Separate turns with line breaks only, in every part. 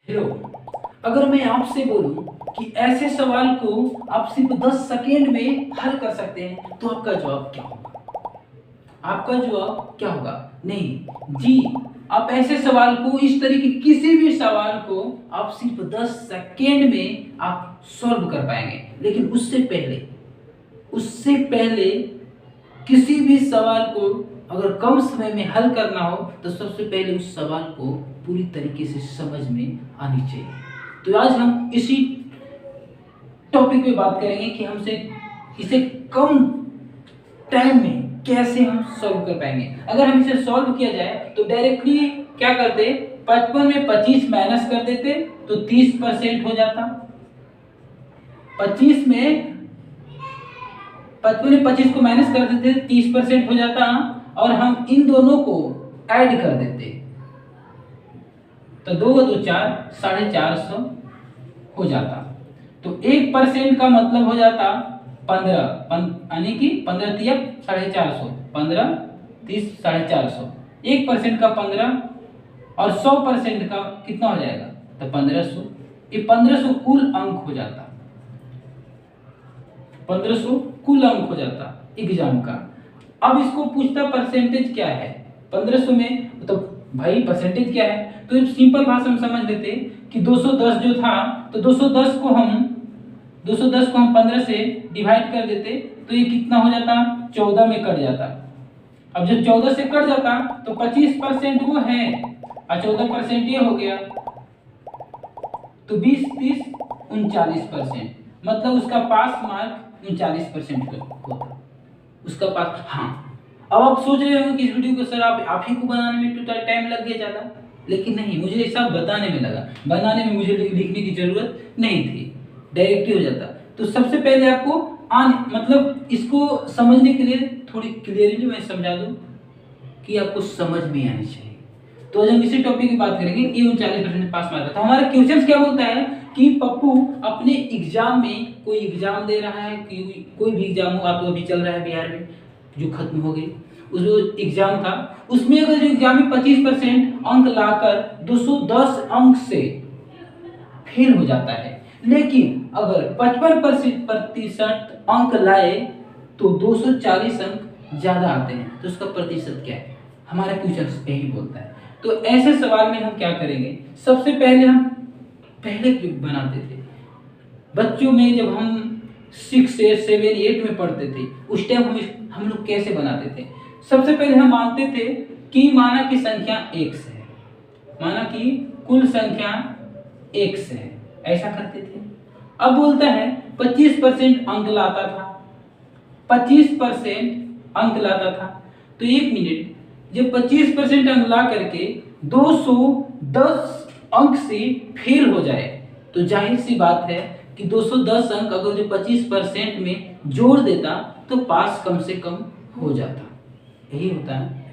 Hello, अगर मैं आपसे बोलूं कि ऐसे सवाल को आप सिर्फ 10 सेकेंड में हल कर सकते हैं तो आपका जवाब क्या होगा? आपका जवाब क्या होगा? नहीं जी, आप ऐसे सवाल को, इस तरीके किसी भी सवाल को आप सिर्फ 10 सेकेंड में आप सॉल्व कर पाएंगे। लेकिन उससे पहले किसी भी सवाल को अगर कम समय में हल करना हो तो सबसे पहले उस सवाल को पूरी तरीके से समझ में आनी चाहिए। तो आज हम इसी टॉपिक पे बात करेंगे कि हमसे इसे कम टाइम में कैसे हम सॉल्व कर पाएंगे। अगर हम इसे सॉल्व किया जाए तो डायरेक्टली क्या करते, 55 में 25 माइनस कर देते तो 30% हो जाता। 25 में 55 में 25 को माइनस कर देते 30% हो जाता, और हम इन दोनों को ऐड कर देते तो 2 2 4 450 हो जाता। तो 1% का मतलब हो जाता 15, यानी कि 15 तिया 450, 15 30 450। 1% का 15 और 100% का कितना हो जाएगा तो 1500। ये 1500 कुल अंक हो जाता, 1500 कुल अंक हो जाता एग्जाम का। अब इसको पूछता परसेंटेज क्या है 1500 में, तो भाई परसेंटेज क्या है, तो सिंपल भाषा में समझ लेते कि 210 जो था तो 210 को हम 15 से डिवाइड कर देते तो ये कितना हो जाता 14 में कट जाता। अब जब 14 से कट जाता तो 25% वो है और 14% ये हो गया, तो 20 30 39%, मतलब उसका पास मार्क 39% होता उसका पास। हाँ, अब आप सोच रहे हो कि इस वीडियो को सर आप ही को बनाने में तो टाइम लग गया ज़्यादा, लेकिन नहीं, मुझे ऐसा बताने में लगा। बनाने में मुझे लिखने की जरूरत नहीं थी, डायरेक्ट ही हो जाता। तो सबसे पहले आपको मतलब इसको समझने के लिए थोड़ी क्लियरली मैं समझा दूं कि आपको समझ में आनी चाहिए। तो आज हम इसी टॉपिक की बात करेंगे कि 39% पास मार्क था। हमारा क्वेश्चन क्या बोलता है कि पप्पू अपने एग्जाम में, कोई एग्जाम दे रहा है, कोई भी एग्जाम हो, आप तो अभी चल रहा है बिहार में जो खत्म हो गई, उस जो एग्जाम था उसमें अगर जो एग्जाम में 25% अंक लाकर 210 अंक से फेल हो जाता है, लेकिन अगर 55% अंक लाए तो 240 अंक ज्यादा आते हैं, तो उसका प्रतिशत क्या है? हमारा क्वेश्चन यही बोलता है। तो ऐसे सवाल में हम क्या करेंगे, सबसे पहले हम पहले बनाते थे बच्चों में, जब हम 6 से 7 8 में पढ़ते थे उस टाइम हम लोग कैसे बनाते थे। सबसे पहले हम मानते थे कि माना की संख्या 1 से है, माना कि कुल संख्या 1 से है, ऐसा करते थे। अब बोलता है 25% अंक लाता था, 25% अंक लाता था, तो 1 मिनट, जब 25% अंक ला करके 210 अंक से फेल हो जाए तो जाहिर सी बात है कि 210 अंक अगर जो 25% में जोड़ देता तो पास कम से कम हो जाता। यही होता है,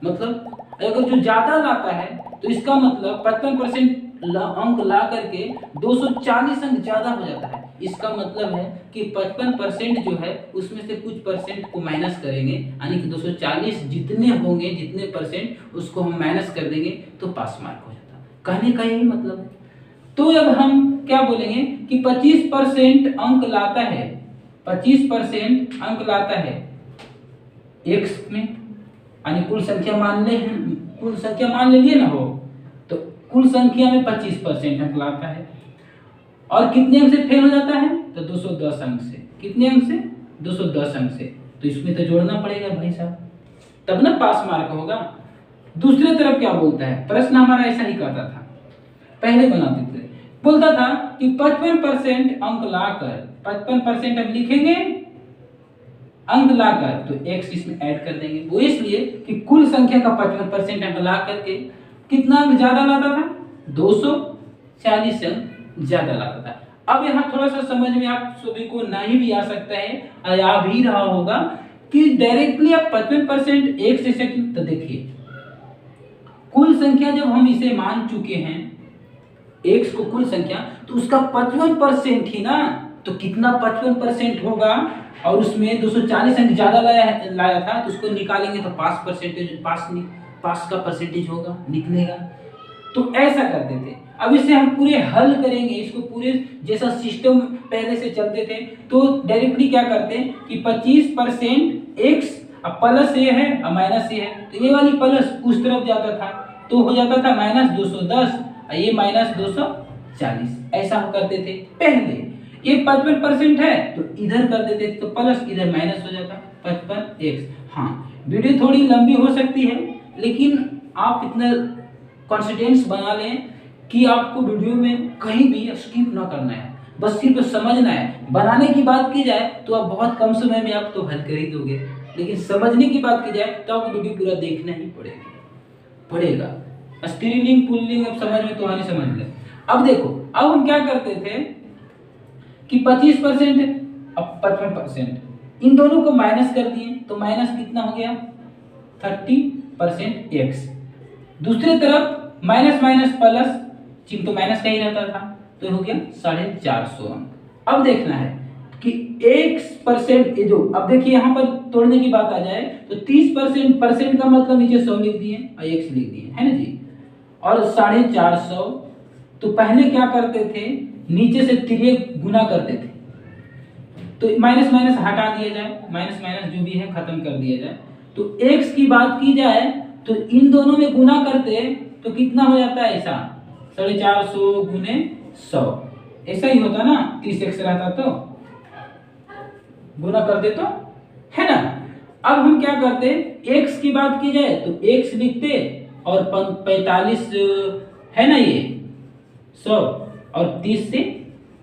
मतलब अगर जो ज्यादा लाता है तो इसका मतलब 55% अंक ला करके 240 अंक ज्यादा हो जाता है। इसका मतलब है कि 55% जो है उसमें से कुछ परसेंट को माइनस करेंगे, यानी कि 240 जितने होंगे, जितने परसेंट उसको हम माइनस कर देंगे तो पास मार्क हो जाता। कहने का यही मतलब है। तो अब हम क्या बोलेंगे कि 25% अंक लाता है, 25% अंक लाता है x में, यानी कुल संख्या मान ले लिए ना हो, तो कुल संख्या में 25% अंक लाता है और कितने अंक से फेल हो जाता है तो 210 अंक से। कितने अंक से? 210 अंक से। तो इसमें तो जोड़ना पड़ेगा भाई साहब, तब ना पास मार्क होगा। दूसरी तरफ क्या बोलता है, प्रश्न हमारा ऐसा ही कहता था, पहले बनाते थे, बोलता था कि 55% अंक लाकर, 55% अब लिखेंगे अंक लाकर, तो x इसमें ऐड कर देंगे। वो इसलिए कि कुल संख्या का 55% अंक ला करके कितना अंक ज्यादा लाता था, 240 अंक ज्यादा लाता था। अब यहाँ थोड़ा सा समझ में आप सभी को नहीं भी आ सकता है, आ भी रहा होगा कि डायरेक्टली आप 55% x से, तो देखिए कुल संख्या जब हम इसे मान चुके हैं x को कुल संख्या, तो उसका 55% ही ना, तो कितना 55% होगा, और उसमें 240 अंक ज्यादा लाया था तो उसको निकालेंगे तो पास का परसेंटेज होगा, निकलेगा। तो ऐसा करते थे। अब इसे हम पूरे हल करेंगे, इसको पूरे जैसा सिस्टम पहले से चलते थे तो डायरेक्टली क्या करते हैं कि 25% एक्स अब प्लस ये है और माइनस ये है, तो ये वाली प्लस उस तरफ जाता था तो हो जाता था -210 और ये -240, ऐसा हम करते थे पहले। ये 55% है तो इधर कर देते तो प्लस इधर माइनस हो जाता 55x। हाँ, वीडियो थोड़ी लंबी हो सकती है लेकिन आप इतना कॉन्फिडेंस बना लें कि आपको वीडियो में कहीं भी स्किप ना करना है, बस सिर्फ समझना है। बनाने की बात की जाए तो आप बहुत कम समय में आप तो हल कर ही दोगे, लेकिन समझने की बात की जाए तो आपको वीडियो पूरा देखना ही पड़ेगा। स्त्रीलिंग पुल्लिंग अब समझ में तो आनी समझ ले। अब देखो, अब हम क्या करते थे कि 25% अब 55%, इन दोनों को माइनस कर दिए तो माइनस कितना हो गया 30% एक्स। दूसरी तरफ माइनस माइनस प्लस, चिन्ह तो माइनस का ही रहता था तो हो गया 450 अंक। अब देखना है कि x% ये जो, अब देखिए यहाँ पर तोड़ने की बात आ जाए तो 30% का मतलब नीचे 100 लिख दिए और x लिख दिए, है ना जी। और 450, तो पहले क्या करते थे नीचे से तिर्यक गुना करते थे, तो माइनस माइनस हटा दिया जाए, माइनस माइनस जो भी है खत्म कर दिया जाए। तो x की बात की जाए तो इन दोनों में गुना करते तो कितना हो जाता है ऐसा 450 गुने 100, ऐसा ही होता ना, 30x रहता तो गुना कर दे तो, है ना। अब हम क्या करते, x की बात की जाए तो x लिखते और 45 है ना ये 100 और 30 से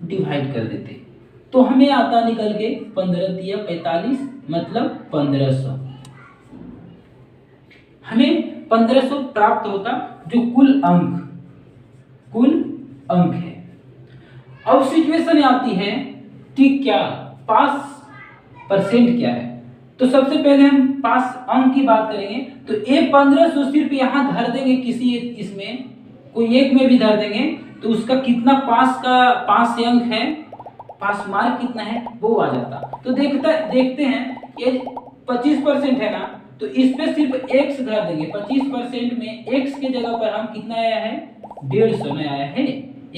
डिवाइड कर देते तो हमें आता निकल के 15 दिया 45 मतलब 1500, हमें 1500 प्राप्त होता जो कुल अंक है। अब सिचुएशन आती है कि क्या पास परसेंट क्या है, तो सबसे पहले हम पास अंक की बात करेंगे तो ये 1500 सिर्फ यहाँ धर देंगे, किसी इसमें कोई एक में भी धर देंगे तो उसका कितना पास से अंक है, पास मार्क कितना है वो आ जाता। तो देखते हैं ये 25% है ना, तो इस पे सिर्फ x धर देंगे, 25% में x के जगह पर हम कितना आया है 150 में आया है,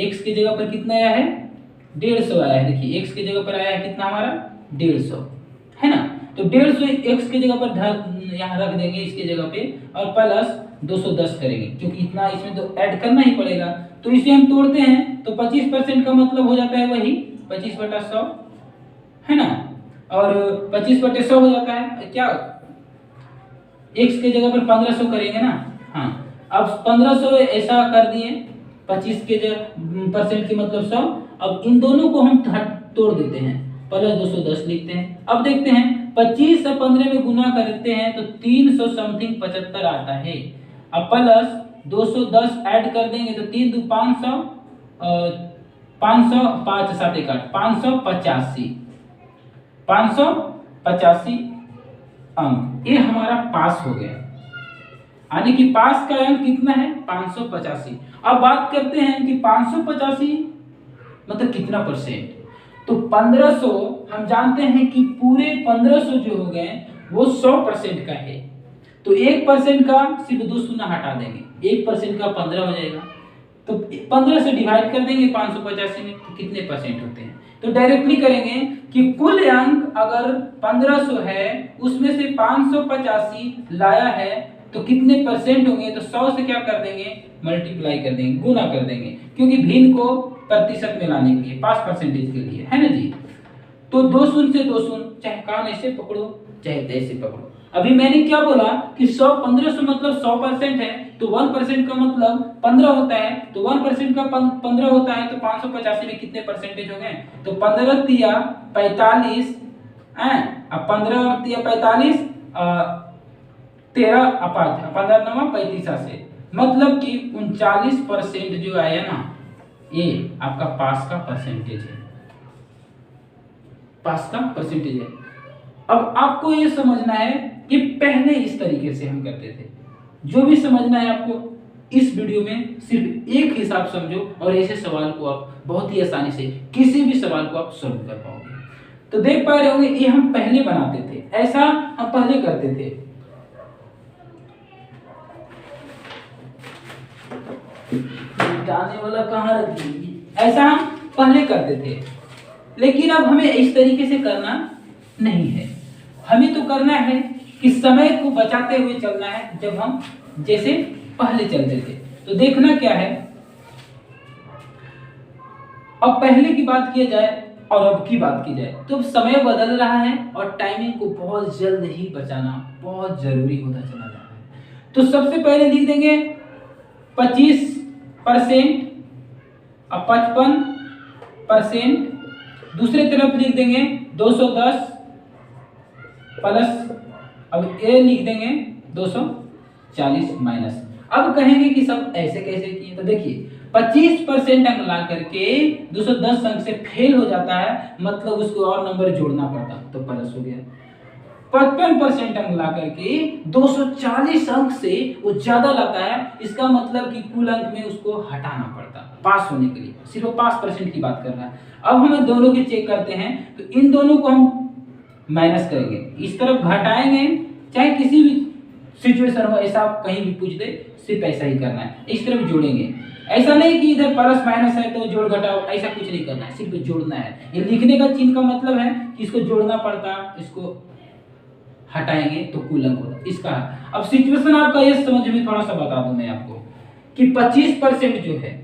x की जगह पर कितना आया है 150 आया है। देखिए x की जगह पर आया है कितना हमारा 150, है ना। तो 150 x की जगह पर यहाँ रख देंगे इसके जगह पे और प्लस 210 करेंगे क्योंकि इतना इसमें तो ऐड करना ही पड़ेगा। तो इसे हम तोड़ते हैं तो 25% का मतलब हो जाता है वही 25/100, है ना, और 25/100 हो जाता है क्या, x के जगह पर 1500 करेंगे ना। हाँ, अब 1500 ऐसा कर दिए, 25 के % की मतलब 100। अब इन दोनों को हम तोड़ देते हैं, प्लस 210 लिखते हैं। अब देखते हैं 25 से 15 में गुना करते हैं तो 300 समथिंग 75 आता है। अब प्लस 210 ऐड कर देंगे तो 3 2 500 500 5 7 1 8 585 अंक, ये हमारा पास हो गया, यानी कि पास का अंक कितना है 585। अब बात करते हैं कि 585 मतलब कितना परसेंट, तो 1500 हम जानते हैं कि पूरे 1500 जो हो गए वो 100% का है, तो 1% का सिर्फ 2 शून्य हटा देंगे, 1% का 15 हो जाएगा, तो 15 से डिवाइड कर देंगे 585 में तो कितने परसेंट होते हैं। तो डायरेक्टली करेंगे कि कुल अंक अगर 1500 है उसमें से 585 लाया है तो कितने परसेंट होंगे, तो 100 से क्या कर देंगे मल्टीप्लाई कर देंगे, गुना कर देंगे, क्योंकि भिन्न को प्रतिशत में लाने के लिए 5% के लिए, है ना जी। तो 2 शून्य से 2 शून्य, चाहे कान ऐसे पकड़ो चाहे ऐसे पकड़ो। अभी मैंने क्या बोला कि 1500 मतलब 100% है तो 1% का मतलब 15 होता है, तो 1% का 15 होता है तो 585 में कितने परसेंटेज हो गए, तो 15 तिया 45, अब 15 तिया 45 13 अपाच 15 9 35 से, मतलब कि 39% जो आया ना ये आपका पास का परसेंटेज है, पास का परसेंटेज है। अब आपको ये समझना है कि पहले इस तरीके से हम करते थे, जो भी समझना है आपको इस वीडियो में सिर्फ एक हिसाब समझो और ऐसे सवाल को आप बहुत ही आसानी से किसी भी सवाल को आप सॉल्व कर पाओगे। तो देख पा रहे होंगे ये हम पहले बनाते थे, ऐसा हम पहले करते थे। मिटाने वाला कहाँ रख दी, ऐसा हम पहले करते थे। लेकिन अब हमें इस तरीके से करना नहीं है, हमें तो करना है कि समय को बचाते हुए चलना है, जब हम जैसे पहले चलते थे। तो देखना क्या है, अब पहले की बात किया जाए और अब की बात की जाए तो समय बदल रहा है और टाइमिंग को बहुत जल्द ही बचाना बहुत जरूरी होता चला जा रहा है। तो सबसे पहले लिख देंगे 25% और 55%, दूसरे तरफ लिख देंगे 210 प्लस, अब ए लिख देंगे 240 माइनस। अब कहेंगे कि सब ऐसे कैसे किए, तो देखिए 25% अंक ला करके 210 अंक से फेल हो जाता है, मतलब उसको और नंबर जोड़ना पड़ता, तो प्लस हो गया। 55% अंक ला करके 240 अंक से वो ज्यादा लाता है, इसका मतलब कि कुल अंक में उसको हटाना पड़ता पास होने के लिए, सिर्फ 5% की बात कर रहा है। अब हमें दोनों की चेक करते हैं, तो इन दोनों को हम माइनस करेंगे, इस तरफ घटाएंगे, चाहे किसी भी सिचुएशन हो, ऐसा कहीं भी पूछ दे सिर्फ ऐसा ही करना है, इस तरफ जोड़ेंगे। ऐसा नहीं कि इधर प्लस माइनस है तो जोड़ घटाओ, ऐसा कुछ नहीं करना है, सिर्फ जोड़ना है। ये लिखने का चिन्ह का मतलब है कि इसको जोड़ना पड़ता, इसको हटाएंगे तो कुल अंक होता इसका। अब सिचुएशन आपका ये समझ में थोड़ा सा बता दूं मैं आपको कि 25% जो है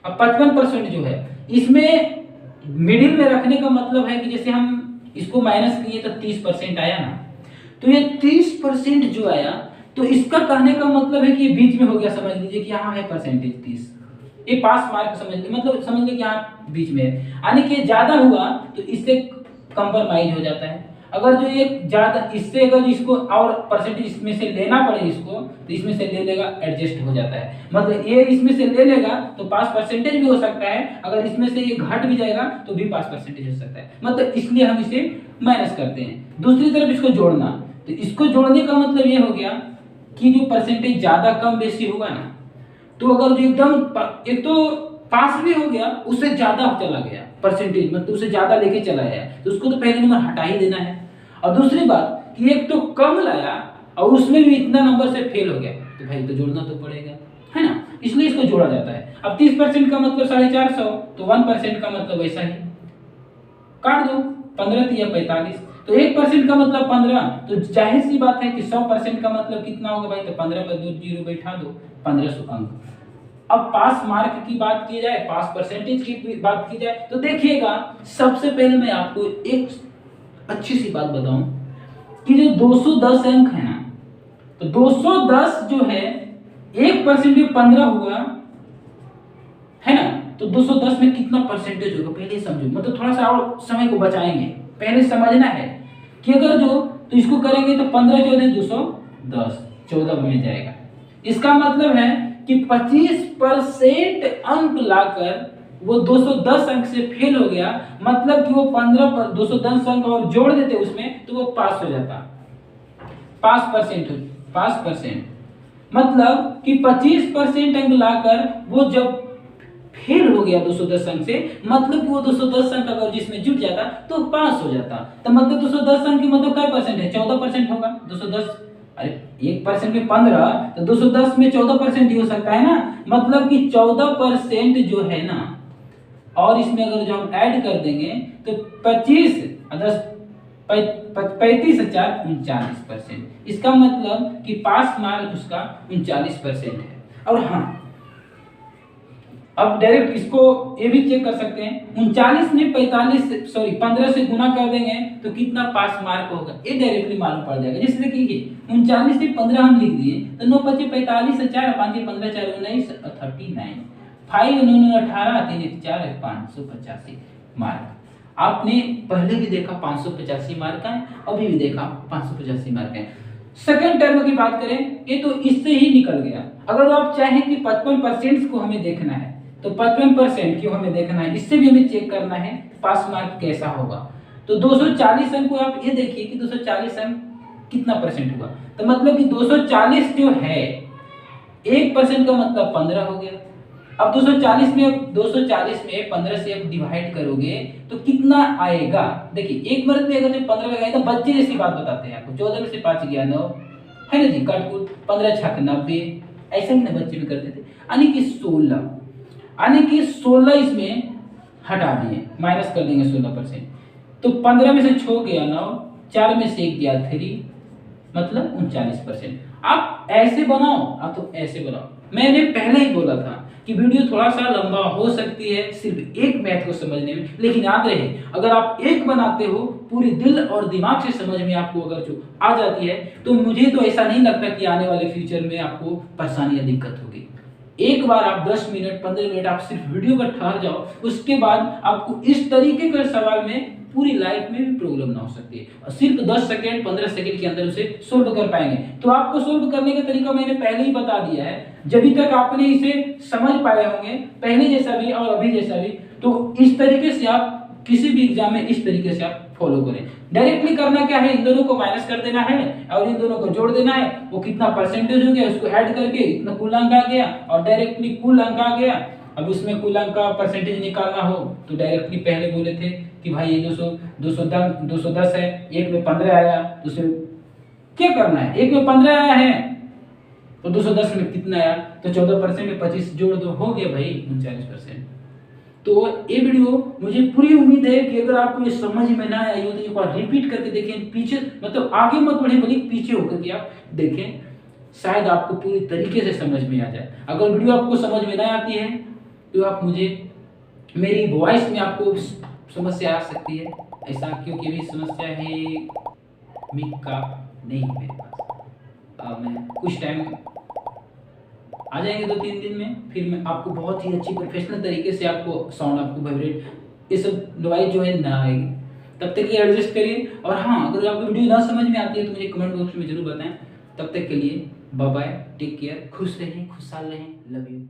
अब 55% जो है, इसमें मिडिल में रखने का मतलब है कि जैसे हम इसको माइनस किए तो 30% आया ना, तो ये 30% जो आया, तो इसका कहने का मतलब है कि ये बीच में हो गया, समझ लीजिए कि यहाँ है परसेंटेज 30, ये पास मार्क समझ लीजिए, मतलब समझ लीजिए कि यहाँ बीच में है, यानी कि ज्यादा हुआ तो इससे कंप्रोमाइज हो जाता है। अगर जो ये ज्यादा, इससे अगर इसको और परसेंटेज इसमें से लेना पड़े इसको, तो इसमें से ले लेगा, एडजस्ट हो जाता है, मतलब ये इसमें से ले लेगा तो पास परसेंटेज भी हो सकता है, अगर इसमें से ये घट भी जाएगा तो भी पास परसेंटेज हो सकता है, मतलब इसलिए हम इसे माइनस करते हैं। दूसरी तरफ इसको जोड़ना, तो इसको जोड़ने का मतलब ये हो गया कि जो परसेंटेज ज्यादा कम बेसी होगा ना, तो अगर जो एकदम एक तो पास भी हो गया, उससे ज्यादा चला गया परसेंटेज, मतलब उससे ज्यादा लेके चला गया, तो उसको तो पहले नंबर हटा ही देना है। और दूसरी बात कि एक तो कम लाया और उसमें भी इतना नंबर से फेल हो गया, तो भाई तो जोड़ना तो पड़ेगा, है ना, इसलिए इसको जोड़ा जाता है। अब 30% का मतलब 450, तो 1% का मतलब ऐसा ही काट दो, 15 या 45, तो 1% का मतलब 15, तो जाहिर सी बात है कि 100% का मतलब कितना होगा भाई, तो 15 पर 2 जीरो बैठा दो, 1500 अंक। अब पास मार्क की बात की जाए, पास परसेंटेज की बात की जाए, तो देखिएगा सबसे पहले मैं आपको एक अच्छी सी बात बताऊं कि जो 210 अंक है ना, तो 210 जो है 1% में 15 हुआ है ना, तो 210 में कितना परसेंटेज होगा पहले समझो, मतलब थोड़ा सा और समय को बचाएंगे, पहले समझना है कि अगर जो तो इसको करेंगे तो 15 14 210 14 बन जाएगा। इसका मतलब है कि 25% अंक लाकर वो 210 अंक से फेल हो गया, मतलब कि वो 15 पर 210 अंक और जोड़ देते उसमें तो वो पास हो जाता, पास परसेंट मतलब कि 25% अंक लाकर वो जब फेल हो गया 210 अंक से, मतलब कि वो 210 अंक अगर जिसमें जुट जाता तो पास हो जाता, तो मतलब 210 अंक की मतलब क्या परसेंट है, 14% होगा। 210, अरे 1% में 15, तो 210 में 14% ही हो सकता है ना, मतलब कि 14% जो है ना, और इसमें अगर जो हम ऐड कर देंगे तो 25 10 35 4 39%, इसका मतलब कि पास मार्क उसका 39% है। और हाँ, अब डायरेक्ट इसको ये भी चेक कर सकते हैं, 39 में 15 से गुना कर देंगे तो कितना पास मार्क होगा, ये डायरेक्टली मालूम पड़ जाएगा। जैसे देखिए 39 से 15 हम लिख दिए, तो 9 5 45 4 5 15 4 19 39, 5 9 9 18 3 1 4 585 मार्क। आपने पहले भी देखा 585 मार्क है, अभी भी देखा 585 मार्क है। सेकंड टर्म की बात करें, ये तो इससे ही निकल गया। अगर आप चाहें कि 55% को हमें देखना है, तो 55% क्यों हमें देखना है, इससे भी हमें चेक करना है पास मार्क कैसा होगा। तो 240 अंक को आप ये देखिए कि 240 अंक कितना परसेंट हुआ, तो मतलब कि 240 जो है 1% का मतलब 15 हो गया। अब 240 में 15 से आप डिवाइड करोगे तो कितना आएगा, देखिए एक बार में अगर 15 लगाए तो बच्चे जैसी बात बताते हैं आपको, 14 में से 5 गया 9, है ना जी, कट कुट 15 छक 90, ऐसा ही ना बच्चे भी करते थे, यानी कि 16। यानी कि 16 इसमें हटा दिए, माइनस कर देंगे 16%। तो 15 में से 6 गया 9, 4 में से 1 गया 3, मतलब 39%। आप ऐसे बनाओ, आप तो ऐसे बनाओ। मैंने पहले ही बोला था कि वीडियो थोड़ा सा लंबा हो सकती है सिर्फ एक मैथ को समझने में, लेकिन याद रहे अगर आप एक बनाते हो पूरी दिल और दिमाग से समझ में आपको अगर जो आ जाती है, तो मुझे तो ऐसा नहीं लगता कि आने वाले फ्यूचर में आपको परेशानी या दिक्कत होगी। एक बार आप 10 मिनट 15 मिनट आप सिर्फ वीडियो पर ठहर जाओ, उसके बाद आपको इस तरीके के सवाल में पूरी लाइफ में भी प्रॉब्लम ना हो सकती है, और सिर्फ 10 सेकंड 15 सेकंड के अंदर उसे सोल्व कर पाएंगे। तो आपको सोल्व करने का तरीका मैंने पहले ही बता दिया है, जब तक आपने इसे समझ पाए होंगे पहले जैसा भी और अभी जैसा भी, तो इस तरीके से आप किसी भी एग्जाम में इस तरीके से आप फॉलो करें। डायरेक्टली करना क्या है, इन दोनों को माइनस कर देना है और इन दोनों को जोड़ देना है, वो कितना परसेंटेज हो गया उसको ऐड करके इतना कुल अंक आ गया, और डायरेक्टली कुल अंक आ गया। अब उसमें कुल अंक का परसेंटेज निकालना हो तो डायरेक्टली पहले बोले थे कि भाई ये 210 है, एक में 15 आया, तो उसे क्या करना है, एक में 15 आया है तो 210 में कितना आया, तो 14% में 25 जोड़ दो, हो गया भाई 39%। तो ये वीडियो मुझे पूरी उम्मीद है कि अगर आपको ये समझ में ना आई हो तो एक बार रिपीट करके देखें, पीछे मतलब आगे मत बढ़े बल्कि पीछे होकर के आप देखें, शायद आपको पूरी तरीके से समझ में आ जाए। अगर वीडियो आपको समझ में ना आती है तो आप मुझे मेरी वॉइस में आपको समस्या आ सकती है, ऐसा क्योंकि अभी समस्या है मिक का नहीं है मेरे पास। मैं कुछ टाइम आ जाएंगे 2-3 दिन में, फिर मैं आपको बहुत ही अच्छी प्रोफेशनल तरीके से आपको साउंड आपको वाइब्रेट ये सब डिवाइस जो है ना आएगी, तब तक ये एडजस्ट करिए। और हाँ, अगर आपको वीडियो ना समझ में आती है तो मुझे कमेंट बॉक्स में जरूर बताएं। तब तक के लिए बाय बाय, टेक केयर, खुश रहें, खुशहाल रहें, लव यू।